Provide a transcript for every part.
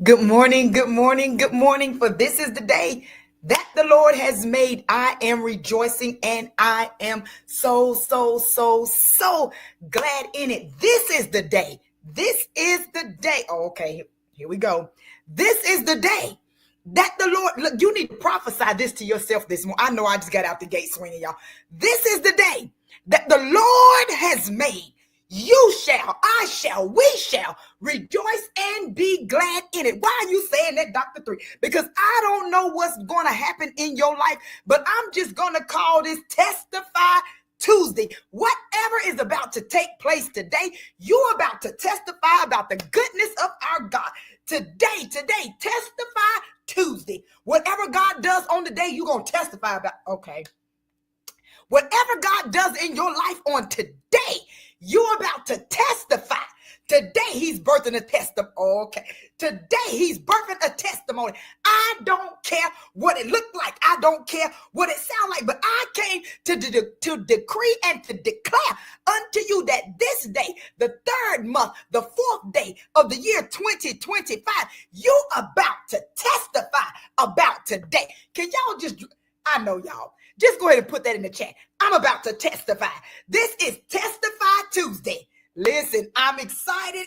Good morning, good morning, good morning. For this is the day that the Lord has made. I am rejoicing and I am so glad in it. This is the day. This is the day. Oh, okay, here we go. This is the day that the Lord, look, you need to prophesy this to yourself this morning. I know I just got out the gate swinging, y'all. This is the day that the Lord has made. You shall, I shall, we shall rejoice and be glad in it. Why are you saying that, Dr. Three? Because I don't know what's going to happen in your life, but I'm just going to call this Testify Tuesday. Whatever is about to take place today, you're about to testify about the goodness of our God. Today, Testify Tuesday. Whatever God does on the day, you're going to testify about. Okay. Whatever God does in your life on today, you're about to testify. Today, he's birthing a testimony. Okay. Today, he's birthing a testimony. I don't care what it looked like. I don't care what it sounds like. But I came to decree and to declare unto you that this day, the third month, the fourth day of the year 2025, you about to testify about today. Can y'all just, I know y'all. Just go ahead and put that in the chat. I'm about to testify. This is Testify Tuesday. Listen, I'm excited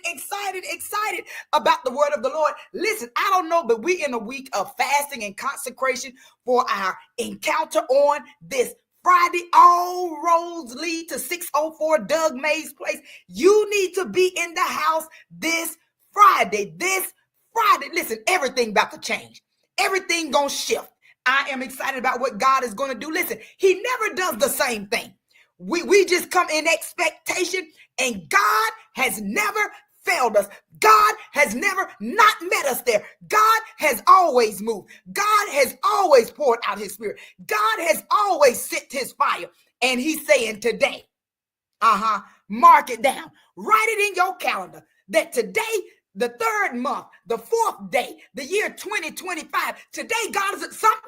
about the word of the Lord. Listen, I don't know, but we're in a week of fasting and consecration for our encounter on this Friday. All roads lead to 604 Doug Mays Place. You need to be in the house this Friday. Listen, everything about to change. Everything gonna shift. I am excited about what God is going to do. Listen, he never does the same thing. We just come in expectation, and God has never failed us. God has never not met us there. God has always moved. God has always poured out his spirit. God has always sent his fire. And he's saying today, mark it down. Write it in your calendar that today, the third month, the fourth day, the year 2025. Today, God is something.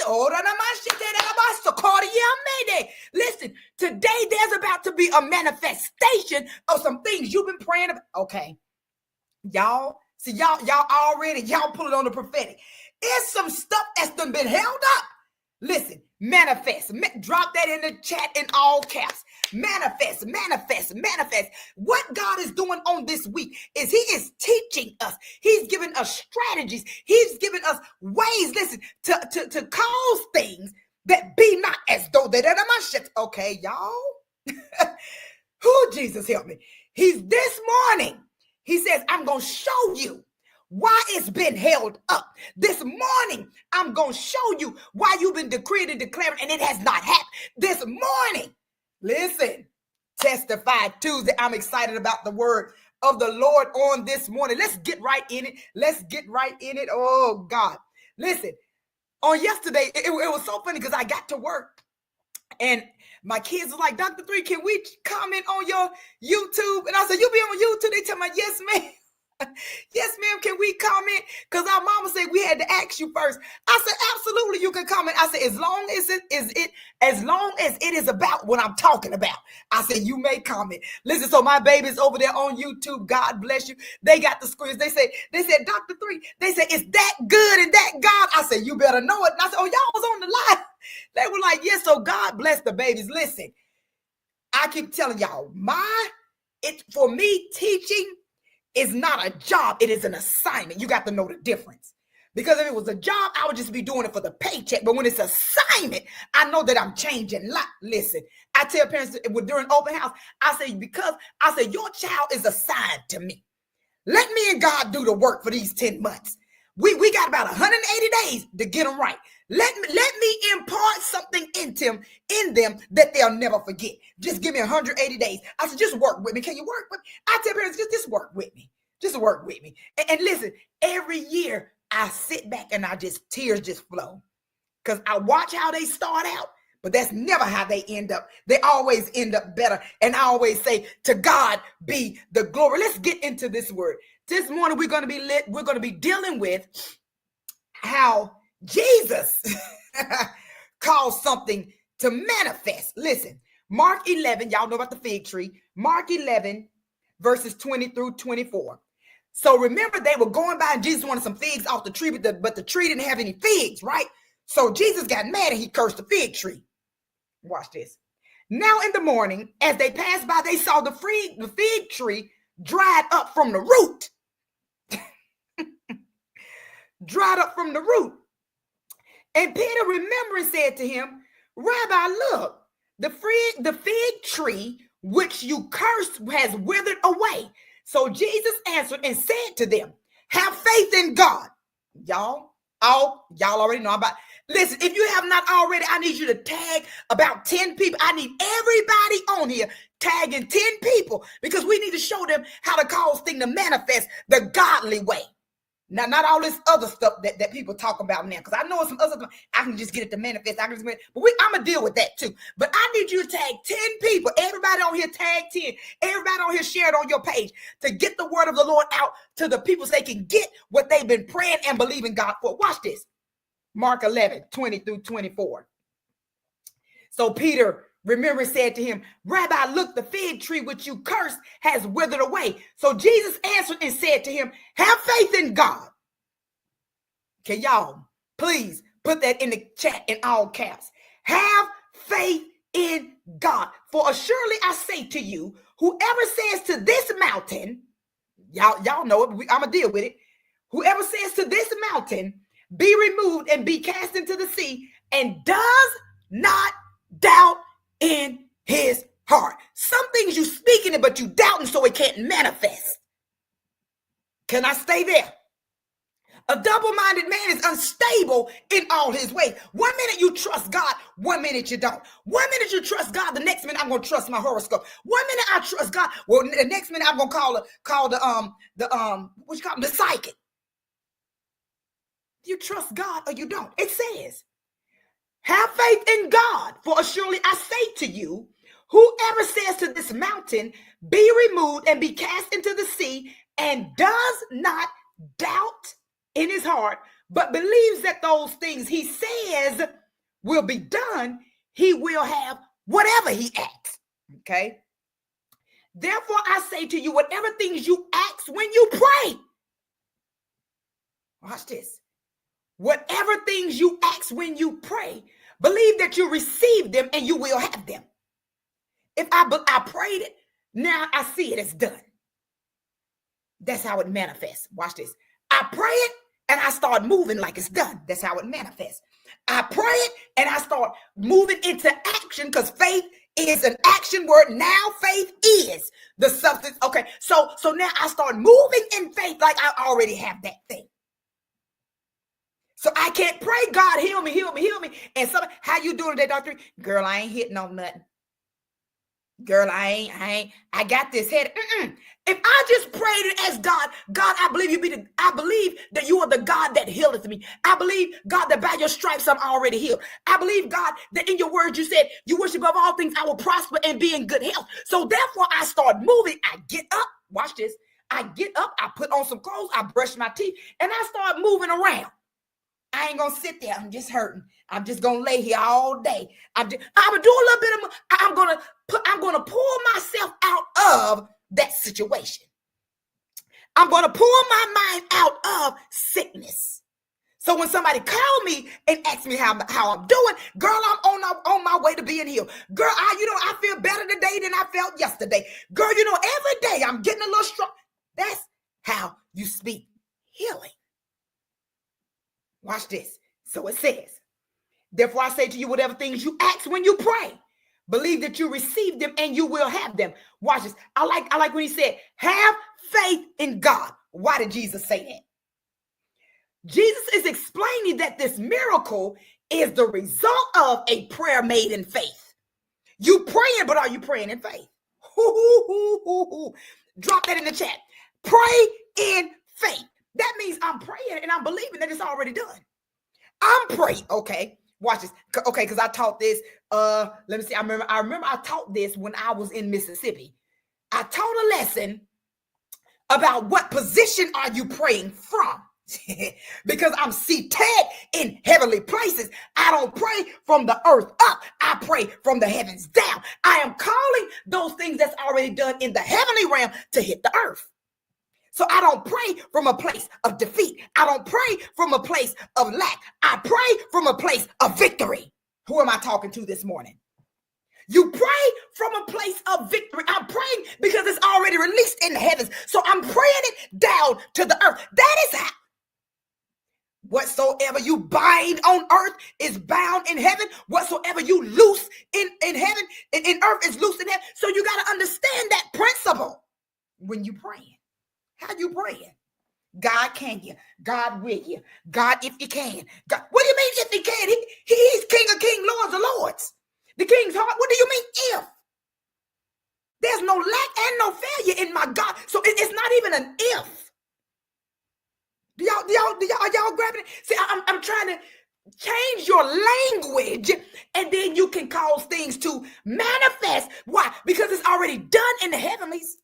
Listen, today there's about to be a manifestation of some things you've been praying about. Okay, y'all. See, y'all already, y'all pull it on the prophetic. It's some stuff that's done been held up. Listen, manifest. Drop that in the chat in all caps. Manifest. What God is doing on this week is he is teaching us. He's giving us strategies. He's giving us ways, listen, to cause things that be not as though they are my shit. Okay, y'all. Who, Jesus help me. He's this morning. He says, I'm going to show you why it's been held up. This morning, I'm going to show you why you've been decreed and declaring and it has not happened. This morning, listen, Testify Tuesday. I'm excited about the word of the Lord on this morning. Let's get right in it. Oh, God. Listen, on yesterday, it was so funny because I got to work and my kids were like, Dr. Three, can we comment on your YouTube? And I said, you be on YouTube? They tell me, yes, ma'am. Yes, ma'am, can we comment? Because our mama said we had to ask you first. I said, absolutely, you can comment. I said, as long as it is about what I'm talking about. I said, you may comment. Listen, so my baby's over there on YouTube. God bless you. They got the screens. They said, Dr. Three, they said, it's that good and that God. I said, you better know it. And I said, oh, y'all was on the live. They were like, yes, so God bless the babies. Listen, I keep telling y'all, for me, teaching is not a job. It is an assignment. You got to know the difference. Because if it was a job, I would just be doing it for the paycheck. But when it's assignment, I know that I'm changing. Listen, I tell parents during open house, I say, your child is assigned to me. Let me and God do the work for these 10 months. We got about 180 days to get them right. Let me impart something in them that they'll never forget. Just give me 180 days. I said, just work with me. Can you work with me? I tell parents, just work with me. Just work with me. And listen, every year I sit back and tears just flow. Because I watch how they start out, but that's never how they end up. They always end up better. And I always say, to God be the glory. Let's get into this word. This morning we're going to be dealing with how Jesus caused something to manifest. Listen, Mark 11, y'all know about the fig tree. Mark 11, verses 20 through 24. So remember, they were going by and Jesus wanted some figs off the tree, but the tree didn't have any figs, right? So Jesus got mad and he cursed the fig tree. Watch this. Now in the morning, as they passed by, they saw the fig tree dried up from the root. Dried up from the root. And Peter, remembering, said to him, Rabbi, look, the fig tree which you cursed has withered away. So Jesus answered and said to them, have faith in God. Y'all already know about. Listen, if you have not already, I need you to tag about 10 people. I need everybody on here tagging 10 people because we need to show them how to cause things to manifest the godly way. Now, not all this other stuff that people talk about now, because I know some other stuff, I can just get it to manifest. I'm going to deal with that too. But I need you to tag 10 people. Everybody on here tag 10. Everybody on here share it on your page to get the word of the Lord out to the people so they can get what they've been praying and believing God for. Watch this. Mark 11, 20 through 24. So Peter, remember, said to him, Rabbi, look, the fig tree which you cursed has withered away. So Jesus answered and said to him, have faith in God. Okay, y'all, please put that in the chat in all caps. Have faith in God. For assuredly I say to you, whoever says to this mountain, y'all know it, I'm going to deal with it. Whoever says to this mountain, be removed and be cast into the sea, and does not doubt in his heart. Some things you speaking it, but you doubting so it can't manifest. Can I stay there? A double-minded man is unstable in all his ways. 1 minute you trust God, 1 minute you don't. 1 minute you trust God, the next minute I'm going to trust my horoscope. 1 minute I trust God, well, the next minute I'm going to call the psychic. You trust God or you don't. It says, have faith in God, for assuredly I say to you, whoever says to this mountain, be removed and be cast into the sea, and does not doubt in his heart, but believes that those things he says will be done, he will have whatever he asks. Okay? Therefore I say to you, whatever things you ask when you pray. Watch this. Whatever things you ask when you pray, believe that you receive them and you will have them. If I prayed it, now I see it, it's done. That's how it manifests. Watch this. I pray it and I start moving like it's done. That's how it manifests. I pray it and I start moving into action because faith is an action word. Now faith is the substance. Okay, so now I start moving in faith like I already have that thing. So I can't pray, God, heal me, heal me, heal me. And somebody, how you doing today, doctor? Girl, I ain't hitting on nothing. Girl, I got this head. If I just prayed it as God, I believe I believe that you are the God that healeth me. I believe, God, that by your stripes I'm already healed. I believe, God, that in your word you said, you wish above all things I will prosper and be in good health. So therefore I start moving. I get up. Watch this. I get up. I put on some clothes. I brush my teeth and I start moving around. I ain't gonna sit there. I'm just hurting. I'm just gonna lay here all day. I'm gonna do a little bit of. I'm gonna pull myself out of that situation. I'm gonna pull my mind out of sickness. So when somebody call me and ask me how I'm doing, girl, I'm on my way to being healed. Girl, I feel better today than I felt yesterday. Girl, every day I'm getting a little strong. That's how you speak healing. Watch this. So it says, therefore I say to you, whatever things you ask when you pray, believe that you receive them and you will have them. Watch this. I like when he said, have faith in God. Why did Jesus say that? Jesus is explaining that this miracle is the result of a prayer made in faith. You praying, but are you praying in faith? Drop that in the chat. Pray in faith. That means I'm praying and I'm believing that it's already done. I'm praying. Okay, watch this. Okay, because I taught this. Let me see. I remember I taught this when I was in Mississippi. I taught a lesson about what position are you praying from. Because I'm seated in heavenly places. I don't pray from the earth up. I pray from the heavens down. I am calling those things that's already done in the heavenly realm to hit the earth. So I don't pray from a place of defeat. I don't pray from a place of lack. I pray from a place of victory. Who am I talking to this morning? You pray from a place of victory. I'm praying because it's already released in the heavens. So I'm praying it down to the earth. That is how. Whatsoever you bind on earth is bound in heaven. Whatsoever you loose in heaven, in earth is loose in heaven. So you got to understand that principle when you praying. How you praying? God can you? God will you? God if you can. God, what do you mean if he can? He's King of kings, Lords of lords. The king's heart. What do you mean if? There's no lack and no failure in my God. So it's not even an if. Are y'all grabbing it? See, I'm trying to change your language, and then you can cause things to manifest. Why? Because it's already done in the heavenlies.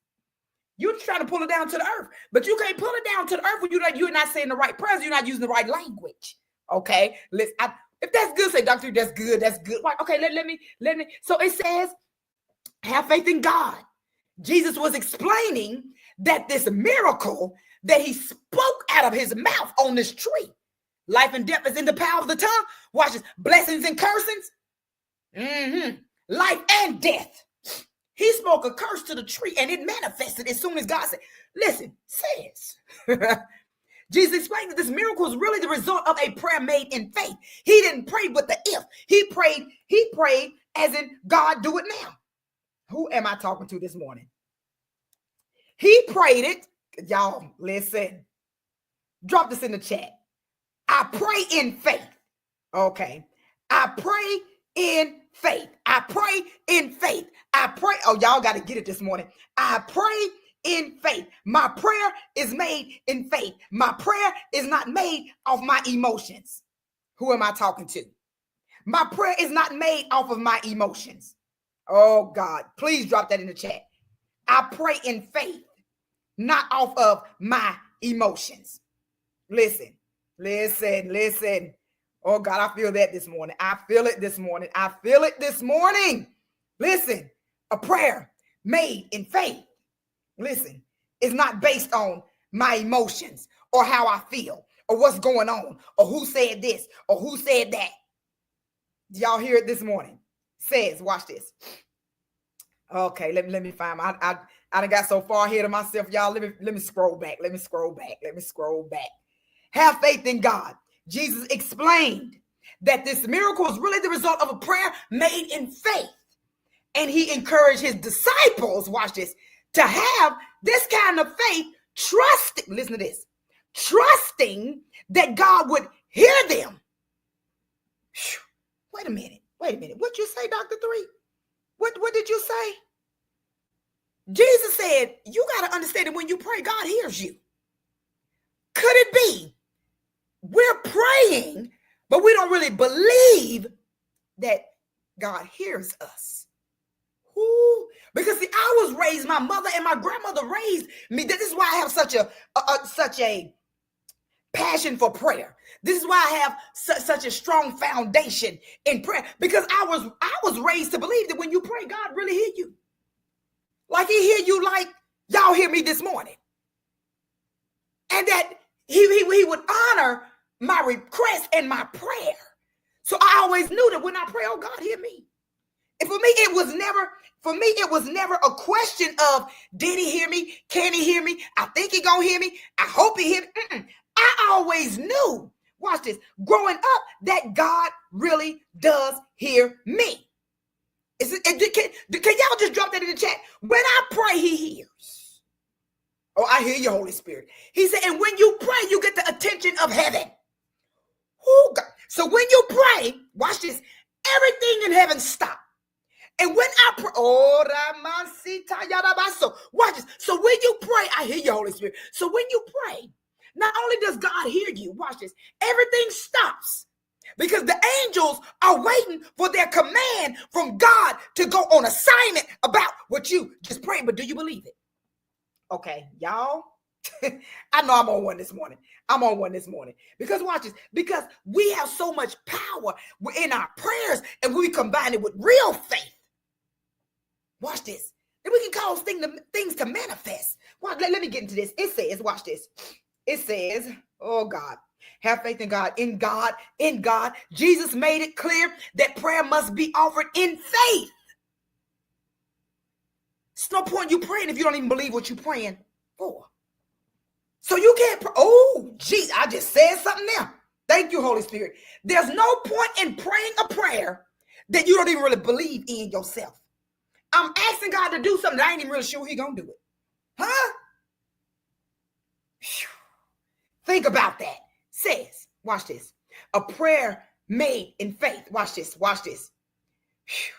You're trying to pull it down to the earth, but you can't pull it down to the earth when you're not saying the right prayers. You're not using the right language. Okay, if that's good, say, Doctor, that's good. That's good. Okay, let me. So it says, have faith in God. Jesus was explaining that this miracle that he spoke out of his mouth on this tree, life and death is in the power of the tongue. Watch this, blessings and cursings, life and death. He spoke a curse to the tree and it manifested as soon as God said, listen, says. Jesus explained that this miracle is really the result of a prayer made in faith. He didn't pray with the if. He prayed as in God, do it now. Who am I talking to this morning? He prayed it. Y'all, listen. Drop this in the chat. I pray in faith. Okay. I pray in faith. I pray in faith. I pray. Oh, y'all got to get it this morning. I pray in faith. My prayer is made in faith. My prayer is not made off my emotions. Who am I talking to? My prayer is not made off of my emotions. Oh, God, please drop that in the chat. I pray in faith, not off of my emotions. Listen. Oh, God, I feel that this morning. I feel it this morning. Listen, a prayer made in faith. Listen, it's not based on my emotions or how I feel or what's going on or who said this or who said that. Y'all hear it this morning? Says, watch this. Okay, let me find my, I done got so far ahead of myself, y'all. Let me scroll back. Have faith in God. Jesus explained that this miracle is really the result of a prayer made in faith. And he encouraged his disciples, watch this, to have this kind of faith, trusting, listen to this, trusting that God would hear them. Wait a minute. What'd you say, Dr. Three? What did you say? Jesus said, you got to understand that when you pray, God hears you. Could it be we're praying, but we don't really believe that God hears us? Ooh, because see, I was raised, my mother and my grandmother raised me. This is why I have such a passion for prayer. This is why I have such a strong foundation in prayer, because I was raised to believe that when you pray, God really hear you. Like he hear you like y'all hear me this morning. And that he would honor my request and my prayer. So I always knew that when I pray, oh, God, hear me. And for me, it was never a question of, did he hear me? Can he hear me? I think he gonna hear me. I hope he hear me. I always knew, watch this, growing up, that God really does hear me. Can y'all just drop that in the chat? When I pray, he hears. Oh, I hear you, Holy Spirit. He said, and when you pray, you get the attention of heaven. Oh, God. So when you pray, watch this, everything in heaven stops. And when I pray, watch this. So when you pray, I hear you, Holy Spirit. So when you pray, not only does God hear you, watch this, everything stops. Because the angels are waiting for their command from God to go on assignment about what you just prayed. But do you believe it? Okay, y'all. I know I'm on one this morning. Because watch this. Because we have so much power in our prayers, and we combine it with real faith. Watch this. And we can cause things to manifest. Well, let me get into this. It says, watch this. It says, oh God, have faith in God. In God, in God. Jesus made it clear that prayer must be offered in faith. It's no point you praying if you don't even believe what you're praying for. So you can't pray. Oh, geez, I just said something now. Thank you, Holy Spirit. There's no point in praying a prayer that you don't even really believe in yourself. I'm asking God to do something that I ain't even really sure He's going to do it. Huh? Whew. Think about that. Says, watch this. A prayer made in faith. Watch this. Watch this. Whew.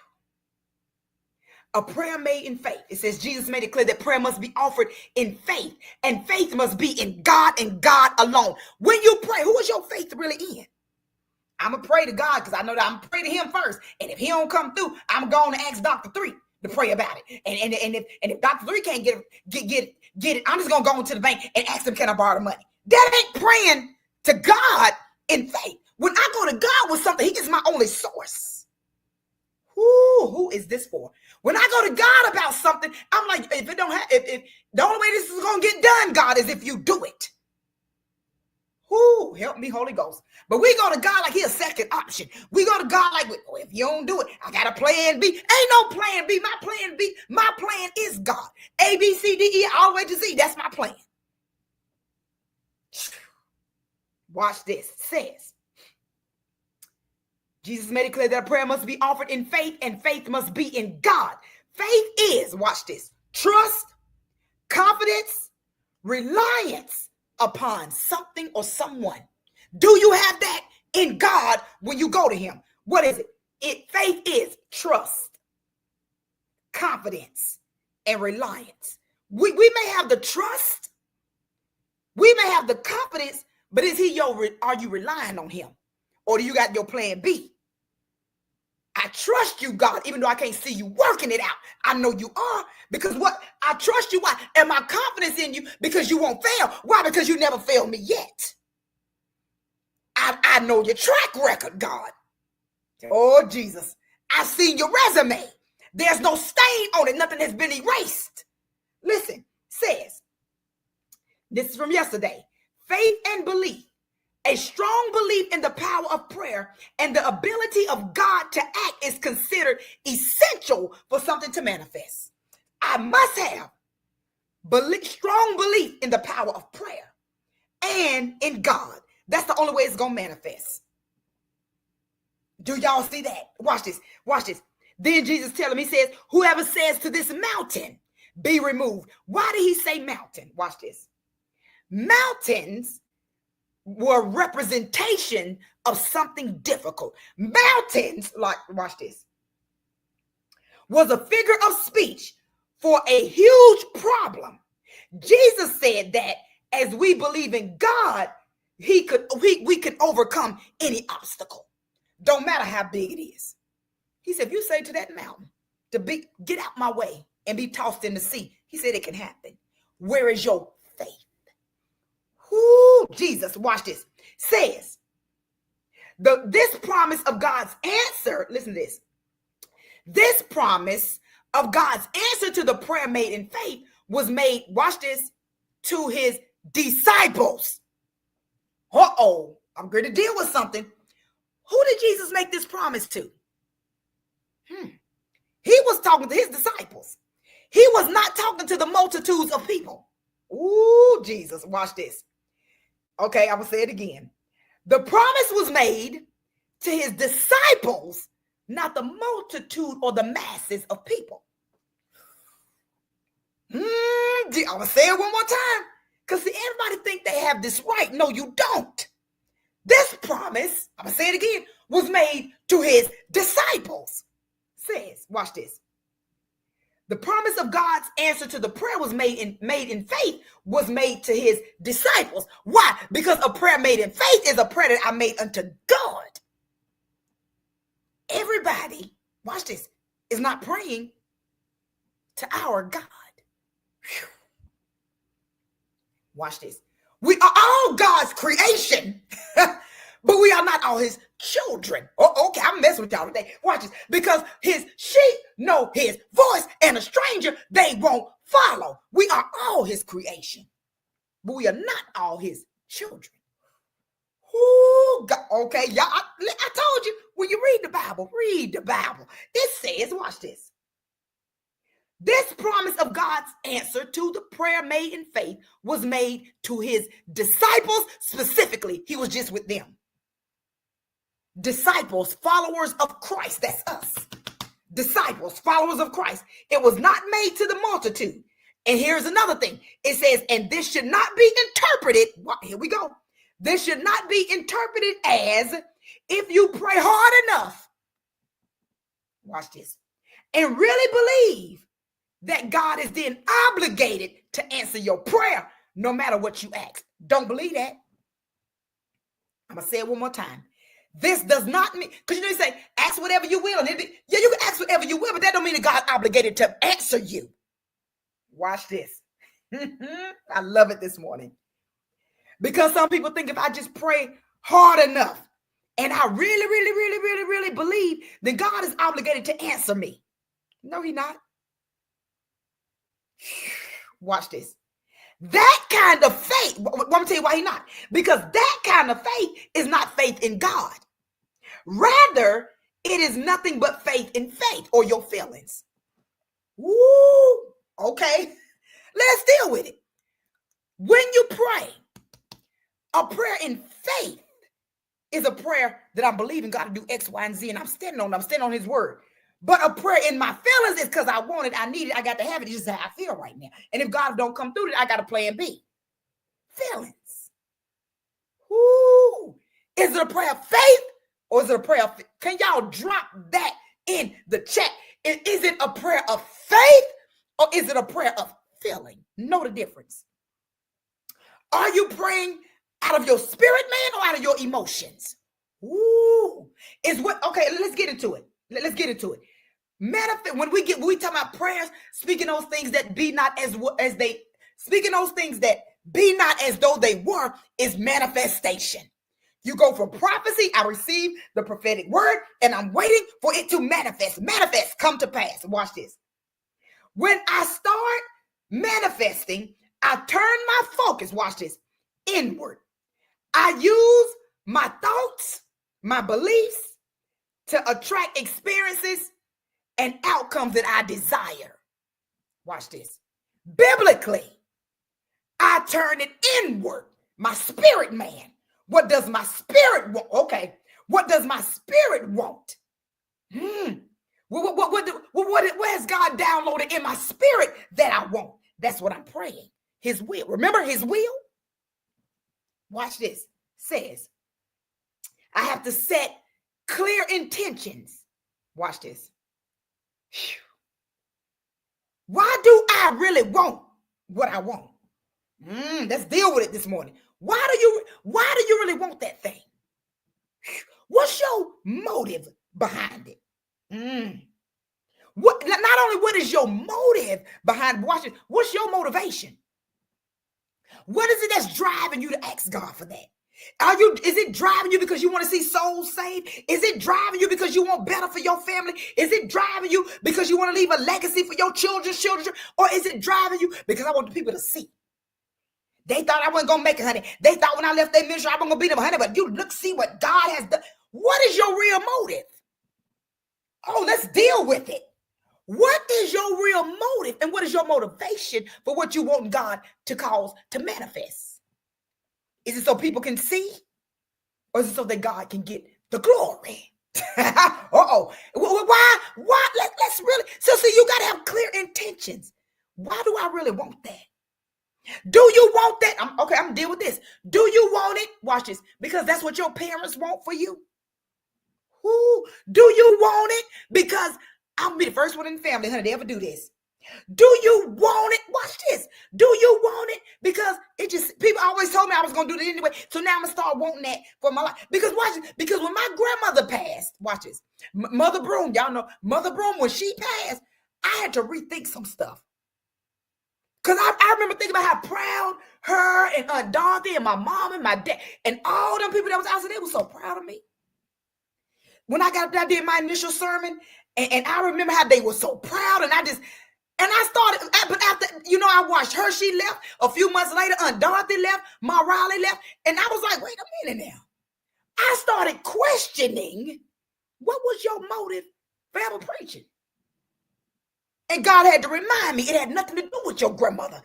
A prayer made in faith. It says Jesus made it clear that prayer must be offered in faith. And faith must be in God and God alone. When you pray, who is your faith really in? I'm going to pray to God because I know that I'm going to pray to Him first. And if He don't come through, I'm going to ask Dr. 3 to pray about it. And if Dr. 3 can't get it, I'm just going to go into the bank and ask him, can I borrow the money? That ain't praying to God in faith. When I go to God with something, He is my only source. Who is this for? When I go to God about something, I'm like, if the only way this is going to get done, God, is if you do it. Help me, Holy Ghost. But we go to God like He's a second option. We go to God like, oh, if you don't do it, I got a plan B. Ain't no plan B. My plan is God. A, B, C, D, E, all the way to Z. That's my plan. Watch this. It says, Jesus made it clear that prayer must be offered in faith, and faith must be in God. Faith is, watch this, trust, confidence, reliance upon something or someone. Do you have that in God when you go to Him? What is it? Faith is trust, confidence, and reliance. We may have the trust, we may have the confidence, but are you relying on Him? Or do you got your plan B? I trust you, God, even though I can't see you working it out. I know you are, because what? I trust you. Why? And my confidence in you, because you won't fail. Why? Because you never failed me yet. I know your track record, God. Oh, Jesus. I've seen your resume. There's no stain on it. Nothing has been erased. Listen, says, this is from yesterday. Faith and belief. A strong belief in the power of prayer and the ability of God to act is considered essential for something to manifest. I must have strong belief in the power of prayer and in God. That's the only way it's going to manifest. Do y'all see that? Watch this. Watch this. Then Jesus tells him, He says, whoever says to this mountain, be removed. Why did He say mountain? Watch this. Mountains were representation of something difficult. Mountains, like, watch this, was a figure of speech for a huge problem. Jesus said that as we believe in God, we could overcome any obstacle. Don't matter how big it is. He said, if you say to that mountain get out my way and be tossed in the sea, He said it can happen. Where is your faith? Jesus, watch this. Says this promise of God's answer. Listen to this. This promise of God's answer to the prayer made in faith was made, watch this, to His disciples. I'm going to deal with something. Who did Jesus make this promise to? He was talking to His disciples. He was not talking to the multitudes of people. Ooh, Jesus, watch this. Okay, I will say it again. The promise was made to His disciples, not the multitude or the masses of people. I will say it one more time, because everybody think they have this right. No, you don't. This promise, I'm going to say it again, was made to His disciples. Says, watch this. The promise of God's answer to the prayer was made in faith, was made to His disciples. Why? Because a prayer made in faith is a prayer that I made unto God. Everybody, watch this, is not praying to our God. Whew. Watch this. We are all God's creation, but we are not all His children. Okay, I'm I'm messing with y'all today. Watch this. Because his sheep know his voice, and a stranger they won't follow. We are all his creation, but we are not all his children. Ooh, God, okay, y'all. I told you, when you read the Bible, It says, watch this. This promise of God's answer to the prayer made in faith was made to his disciples specifically. He was just with them. Disciples, followers of Christ. That's us. Disciples, followers of Christ. It was not made to the multitude. And here's another thing. It says, and this should not be interpreted. Here we go. This should not be interpreted as if you pray hard enough. Watch this. And really believe that God is then obligated to answer your prayer no matter what you ask. Don't believe that. I'm going to say it one more time. This does not mean, because you say, ask whatever you will. And yeah, you can ask whatever you will, but that don't mean that God's obligated to answer you. Watch this. I love it this morning. Because some people think if I just pray hard enough and I really believe, then God is obligated to answer me. No, he's not. Watch this. That kind of faith, I'm going to tell you why he's not. Because that kind of faith is not faith in God. Rather, it is nothing but faith in faith or your feelings. Woo! Okay, let's deal with it. When you pray, a prayer in faith is a prayer that I'm believing God to do X, Y, and Z, and I'm standing on his word. But a prayer in my feelings is because I want it, I need it, I got to have it. It's just how I feel right now. And if God don't come through it, I got a plan B. Feelings. Woo! Is it a prayer of faith or is it a prayer of, can y'all drop that in the chat? Is it a prayer of faith or is it a prayer of feeling? Know the difference. Are you praying out of your spirit, man, or out of your emotions? Ooh, okay, let's get into it. Let's get into it. When we talk about prayers, speaking those things that be not speaking those things that be not as though they were, is manifestation. You go from prophecy, I receive the prophetic word, and I'm waiting for it to manifest. Manifest, come to pass. Watch this. When I start manifesting, I turn my focus, watch this, inward. I use my thoughts, my beliefs to attract experiences and outcomes that I desire. Watch this. Biblically, I turn it inward. My spirit man. What does my spirit want? Okay. What does my spirit want? What has God downloaded in my spirit that I want? That's what I'm praying. His will. Remember his will? Watch this. Says, I have to set clear intentions. Watch this. Why do I really want what I want? Let's deal with it this morning. Why do you really want that thing? What's your motive behind it? Not only what is your motive behind watching, what's your motivation? What is it that's driving you to ask God for that? Is it driving you because you want to see souls saved? Is it driving you because you want better for your family? Is it driving you because you want to leave a legacy for your children's children? Or is it driving you because I want the people to see? They thought I wasn't going to make it, honey. They thought when I left their ministry, I wasn't going to beat them, honey. But you look, see what God has done. What is your real motive? Oh, let's deal with it. What is your real motive? And what is your motivation for what you want God to cause to manifest? Is it so people can see? Or is it so that God can get the glory? Uh-oh. Why? Let's really, so you got to have clear intentions. Why do I really want that? Do you want that? I'm gonna deal with this. Do you want it? Watch this. Because that's what your parents want for you. Do you want it? Because I'll be the first one in the family, honey, to ever do this. Do you want it? Watch this. Do you want it? Because people always told me I was going to do it anyway. So now I'm going to start wanting that for my life. Because watch this. Because when my grandmother passed, watch this. Mother Broom, y'all know, Mother Broom, when she passed, I had to rethink some stuff. Because I remember thinking about how proud her and Aunt Dorothy and my mom and my dad and all them people that was out there, they were so proud of me. When I did my initial sermon, and I remember how they were so proud, and I started, but after, I watched her, she left. A few months later, Aunt Dorothy left, Ma Riley left, and I was like, wait a minute now. I started questioning, what was your motive for ever preaching? And God had to remind me, it had nothing to do with your grandmother.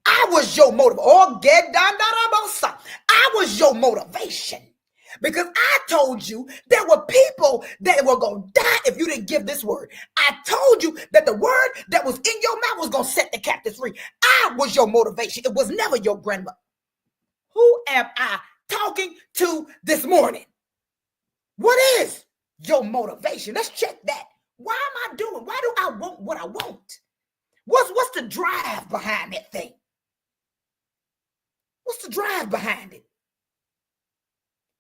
I was your motive. Oh, get down, I was your motivation. Because I told you there were people that were going to die if you didn't give this word. I told you that the word that was in your mouth was going to set the captives free. I was your motivation. It was never your grandmother. Who am I talking to this morning? What is your motivation? Let's check that. Why am I doing? Why do I want what I want? What's the drive behind that thing? What's the drive behind it?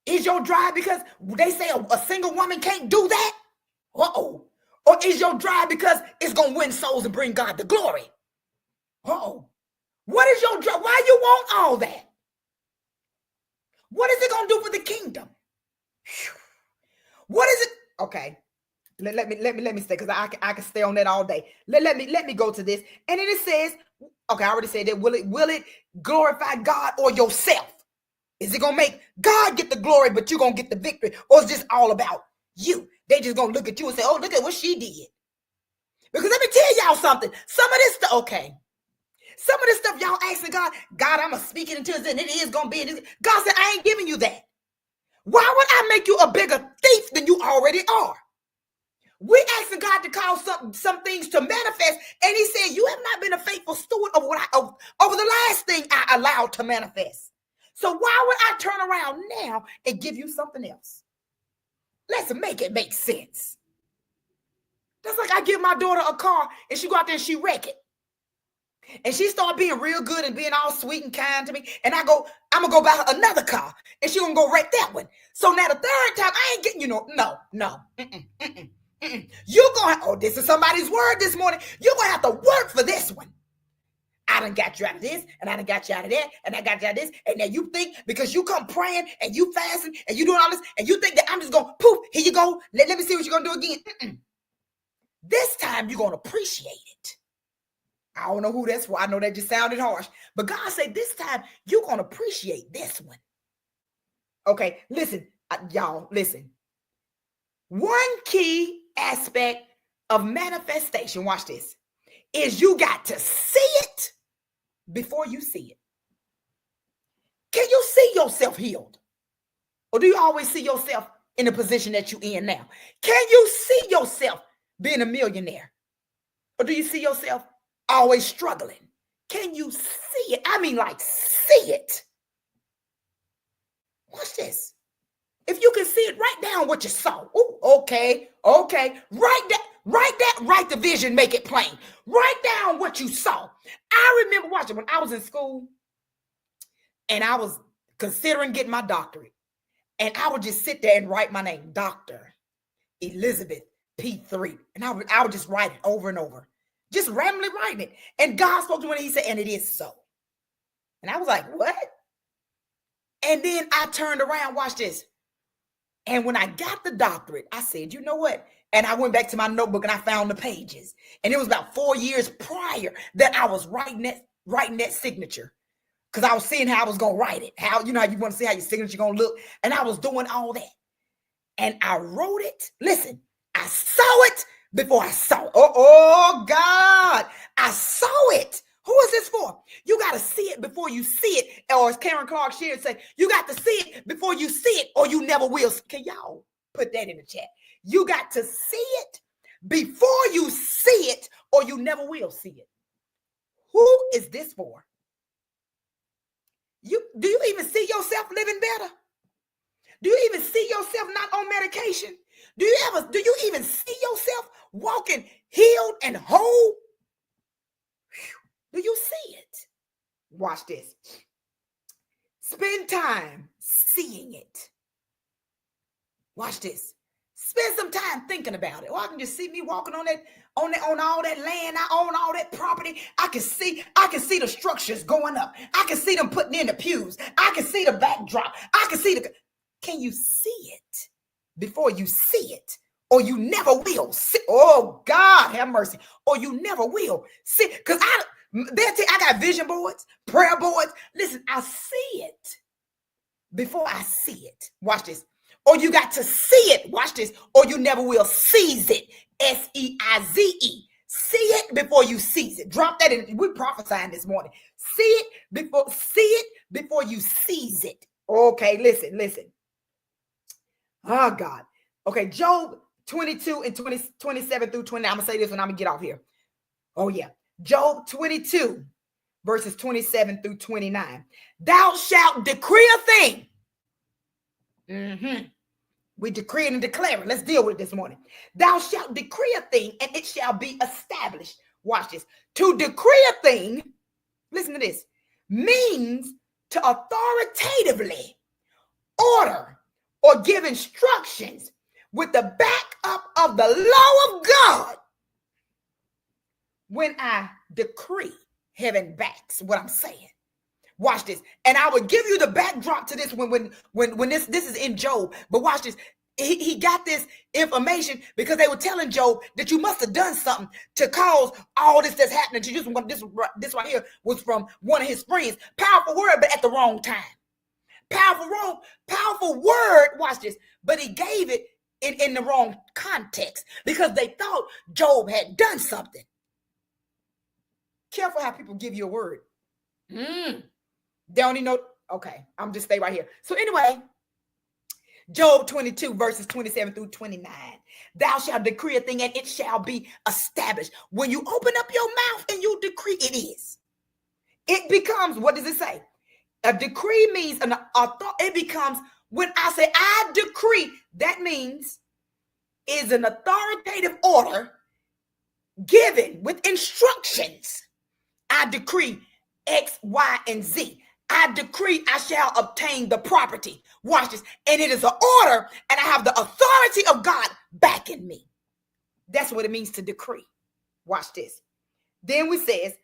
Is your drive because they say a single woman can't do that? Uh-oh. Or is your drive because it's going to win souls and bring God the glory? Uh-oh. What is your drive? Why you want all that? What is it going to do for the kingdom? What is it? Okay. Let me stay, because I can stay on that all day. Let me go to this. And then it says, okay, I already said that. Will it glorify God or yourself? Is it going to make God get the glory, but you're going to get the victory? Or is this all about you? They just going to look at you and say, oh, look at what she did. Because let me tell y'all something. Some of this stuff, okay. Some of this stuff y'all asking God, I'm going to speak it into it, and it is going to be. God said, I ain't giving you that. Why would I make you a bigger thief than you already are? We asking God to cause some things to manifest, and he said, you have not been a faithful steward of over the last thing I allowed to manifest. So why would I turn around now and give you something else? Let's make it make sense. That's like I give my daughter a car and she go out there and she wreck it. And she start being real good and being all sweet and kind to me. And I'm going to go buy her another car and she going to go wreck that one. So now the third time I ain't getting, no. You're going to, oh, this is somebody's word this morning. You're going to have to work for this one. I done got you out of this, and I done got you out of that, and I got you out of this, and now you think because you come praying and you fasting and you doing all this, and you think that I'm just going, poof, here you go. Let me see what you're going to do again. This time you're going to appreciate it. I don't know who that's for. I know that just sounded harsh, but God said this time you're going to appreciate this one. Okay, listen, y'all, listen. One key aspect of manifestation, watch this, is you got to see it before you see it. Can you see yourself healed? Or do you always see yourself in the position that you're in now? Can you see yourself being a millionaire? Or do you see yourself always struggling? Can you see it? I mean, like, see it. Watch this. If you can see it, write down what you saw. Ooh, okay. Write the vision, make it plain. Write down what you saw. I remember watching when I was in school and I was considering getting my doctorate. And I would just sit there and write my name, Dr. Elizabeth P3. And I would just write it over and over. Just randomly writing it. And God spoke to me and he said, and it is so. And I was like, what? And then I turned around, watch this. And when I got the doctorate, I said, you know what? And I went back to my notebook and I found the pages. And it was about 4 years prior that I was writing that signature. Because I was seeing how I was going to write it. How you want to see how your signature going to look. And I was doing all that. And I wrote it. Listen, I saw it before I saw it. Oh God, I saw it. Who is this for? You got to see it before you see it. Or as Karen Clark Sheard say, you got to see it before you see it or you never will. Can y'all put that in the chat? You got to see it before you see it or you never will see it. Who is this for? Do you even see yourself living better? Do you even see yourself not on medication? Do you even see yourself walking healed and whole? Do you see it? Watch this. Spend time seeing it. Watch this. Spend some time thinking about it. Or I can just see me walking on all that land. I own all that property. I can see the structures going up. I can see them putting in the pews. I can see the backdrop. Can you see it before you see it, or you never will see. Oh, God have mercy. Or you never will see. Because I got vision boards, prayer boards. Listen, I see it before I see it. Watch this. Or you got to see it. Watch this. Or you never will seize it. Seize. See it before you seize it. Drop that in. We're prophesying this morning. See it before you seize it. Okay, listen. Oh, God. Okay, Job 22 and 27 through 29. I'm going to say this when I'm going to get off here. Oh, yeah. Job 22, verses 27 through 29. Thou shalt decree a thing. We decree it and declare it. Let's deal with it this morning. Thou shalt decree a thing, and it shall be established. Watch this. To decree a thing, listen to this, means to authoritatively order or give instructions with the backup of the law of God. When I decree, heaven backs what I'm saying. Watch this. And I will give you the backdrop to this when this is in Job. But watch this. He got this information because they were telling Job that you must have done something to cause all this that's happening to you. This right here was from one of his friends. Powerful word, but at the wrong time. Powerful word. Watch this. But he gave it in the wrong context because they thought Job had done something. Careful how people give you a word. They don't even know. Okay, I'm just stay right here. So anyway, Job 22 verses 27 through 29. Thou shalt decree a thing and it shall be established. When you open up your mouth and you decree, it is. It becomes, what does it say? A decree means it becomes, when I say I decree, that means is an authoritative order given with instructions. I decree X, Y, and Z. I decree I shall obtain the property. Watch this. And it is an order, and I have the authority of God backing me. That's what it means to decree. Watch this. Then we say,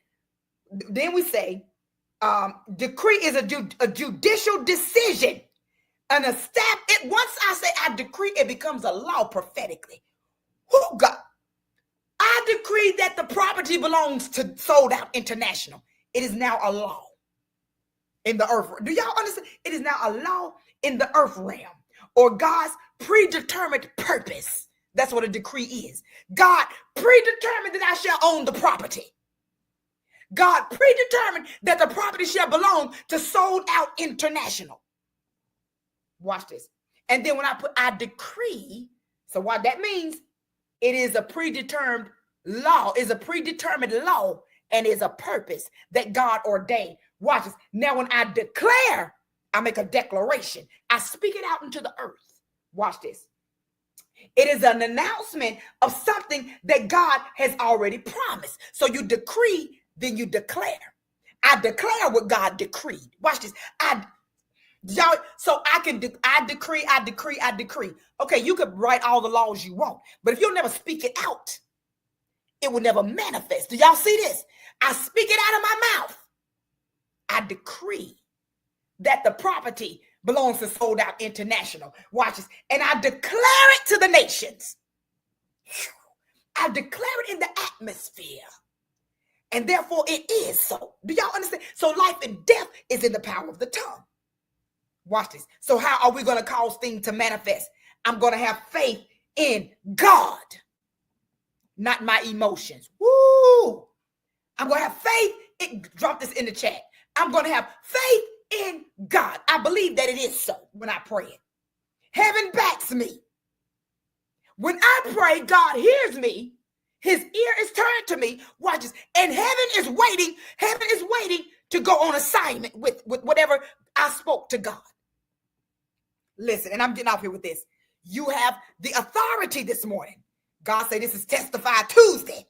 decree is a judicial decision. Once I say I decree, it becomes a law prophetically. Who God? I decree that the property belongs to Sold Out International. It is now a law in the earth. Do y'all understand? It is now a law in the earth realm, or God's predetermined purpose. That's what a decree is. God predetermined that I shall own the property. God predetermined that the property shall belong to Sold Out International. Watch this. And then when I decree, so what that means, it is a predetermined law, and is a purpose that God ordained. Watch this. Now, when I declare, I make a declaration. I speak it out into the earth. Watch this. It is an announcement of something that God has already promised. So you decree, then you declare. I declare what God decreed. Watch this. I decree. Okay, you could write all the laws you want, but if you'll never speak it out, it will never manifest. Do y'all see this? I speak it out of my mouth. I decree that the property belongs to Sold Out International. Watch this. And I declare it to the nations. I declare it in the atmosphere. And therefore it is so. Do y'all understand? So life and death is in the power of the tongue. Watch this. So how are we going to cause things to manifest? I'm going to have faith in God, not my emotions. Woo! I'm going to have faith. Drop this in the chat. I'm going to have faith in God. I believe that it is so when I pray it. Heaven backs me. When I pray, God hears me. His ear is turned to me. Watch this. And heaven is waiting. Heaven is waiting to go on assignment with whatever I spoke to God. Listen, and I'm getting off here with this. You have the authority this morning. God said this is Testify Tuesday.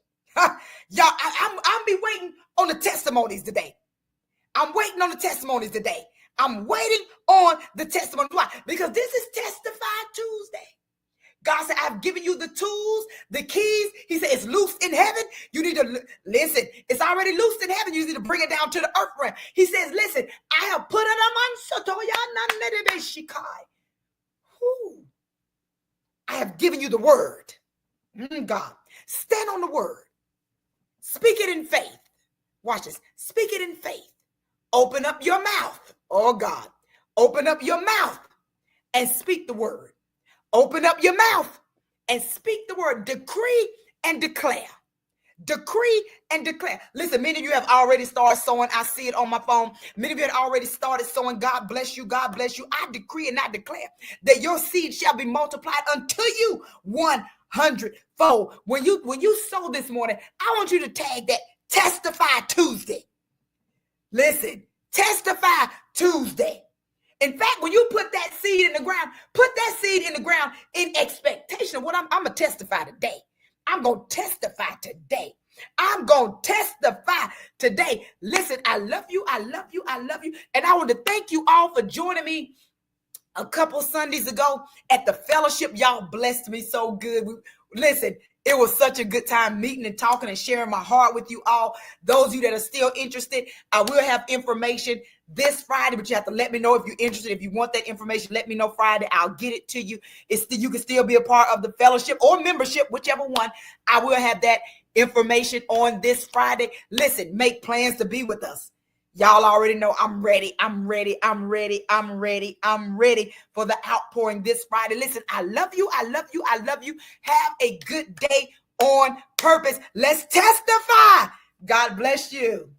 Y'all, I'm be waiting on the testimonies today. I'm waiting on the testimonies today. I'm waiting on the testimonies. Why? Because this is Testify Tuesday. God said, I've given you the tools, the keys. He said, it's loose in heaven. You need to listen. It's already loose in heaven. You need to bring it down to the earth realm. He says, listen, I have put it on my. have given you the word. God, stand on the word. Speak it in faith. Watch this. Speak it in faith. Open up your mouth. Oh God, open up your mouth and speak the word. Open up your mouth and speak the word. Decree and declare. Decree and declare. Listen, many of you have already started sowing. I see it on my phone. Many of you had already started sowing. God bless you. God bless you. I decree and I declare that your seed shall be multiplied unto you 100-fold. When you sow this morning, I want you to tag that Testify Tuesday. Listen, Testify Tuesday. In fact, when you put that seed in the ground, put that seed in the ground in expectation of what I'm going to testify today. I'm going to testify today. I'm going to testify today. Listen, I love you. I love you. I love you. And I want to thank you all for joining me a couple Sundays ago at the fellowship. Y'all blessed me so good. Listen, it was such a good time meeting and talking and sharing my heart with you all. Those of you that are still interested, I will have information this Friday, but you have to let me know if you're interested. If you want that information, let me know Friday. I'll get it to you. You can still be a part of the fellowship or membership, whichever one. I will have that information on this Friday. Listen, make plans to be with us. Y'all already know I'm ready. I'm ready. I'm ready. I'm ready. I'm ready for the outpouring this Friday. Listen, I love you. I love you. I love you. Have a good day on purpose. Let's testify. God bless you.